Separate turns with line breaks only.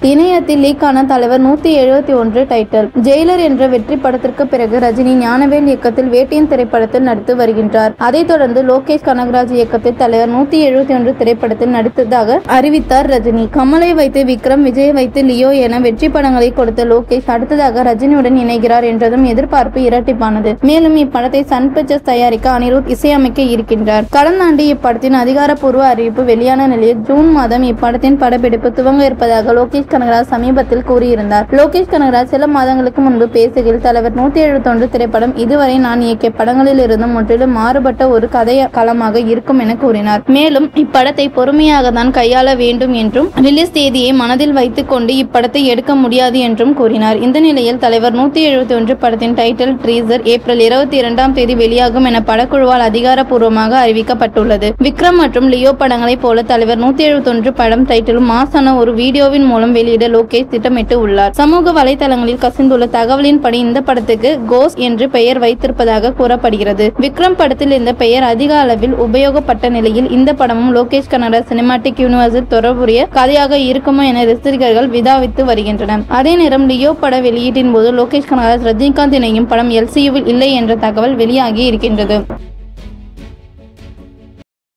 இணையத்தில் லீக்கான தலைவர் 171 title. Jailer என்ற வெற்றி படத்திற்கு பிறகு ரஜினி ஞானவேல் இயக்கத்தில் வேட்டையன் திரைப்படத்தில் நடித்து வருகின்றார். அதைத் தொடர்ந்து லோகேஷ் கனகராஜ் இயக்கத்தில் தலைவர் 171 திரைப்படத்தில் நடித்ததாக அறிவித்தார் ரஜினி. கமலை வைத்து விக்ரம், விஜய் வைத்து லியோ என வெற்றி படங்களை கொடுத்த லோகேஷ் அடுத்ததாக ரஜினியுடன் இணைகிறார் என்றதும் எதிர்பார்ப்பு இரட்டிப்பானது. மேலும் இப்படத்தை சன் பிக்சர்ஸ் தயாரிக்க அனிருத் இசையமைக்க இருக்கின்றார். கடந்த ஆண்டு இப்படத்தின் அதிகாரப்பூர்வ அறிவிப்பு வெளியான நிலையில் ஜூன் மாதம் இப்படத்தின் படப்பிடிப்பு துவங்க இருப்பதாக லோகேஷ் கனகராஜ் சமீபத்தில் கூறியிருந்தார். லோகேஷ் கனகராஜ் சில மாதங்களுக்கு முன்பு பேசுகையில் தலைவர் 171 திரைப்படம் இதுவரை நான் இயக்கிய படங்களில் இருந்தும் முற்றிலும் மாறுபட்ட ஒரு கதை களமாக இருக்கும் என கூறினார். மேலும் இப்படத்தை பொறுமையாக தான் கையாள வேண்டும் என்றும் ரிலீஸ் தேதியை மனதில் வைத்துக் கொண்டு இப்படத்தை எடுக்க முடியாது என்றும் கூறினார். இந்த நிலையில் தலைவர் 171 படத்தின் டைட்டில் ட்ரீசர் ஏப்ரல் 22ஆம் தேதி வெளியாகும் என படக்குழுவால் அதிகாரப்பூர்வமாக அறிவிக்கப்பட்டுள்ளது. விக்ரம் மற்றும் லியோ படங்களைப் போல தலைவர் 171 படம் டைட்டிலும் மாசான ஒரு வீடியோவின் மூலம் வெளியிட லோகேஷ் திட்டமிட்டு உள்ளார். சமூக வலைதளங்களில் கசிந்துள்ள தகவலின்படி இந்த படத்துக்கு கோஸ்ட் என்று பெயர் வைத்திருப்பதாக கூறப்படுகிறது. விக்ரம் படத்தில் இந்த பெயர் அதிக அளவில் உபயோகப்பட்ட நிலையில் இந்த படமும் லோகேஷ் கனகராஜ் சினிமாட்டிக் யூனிவர்ஸில் தொடர்புடைய கதையாக இருக்குமோ என ரசிகர்கள் விவாதித்து வருகின்றனர். அதே நேரம் லியோ பட வெளியீட்டின் போது லோகேஷ் கனகராஜ் ரஜினிகாந்த் இணையும் படம் LCUவில் இல்லை என்ற தகவல் வெளியாகி இருக்கின்றது.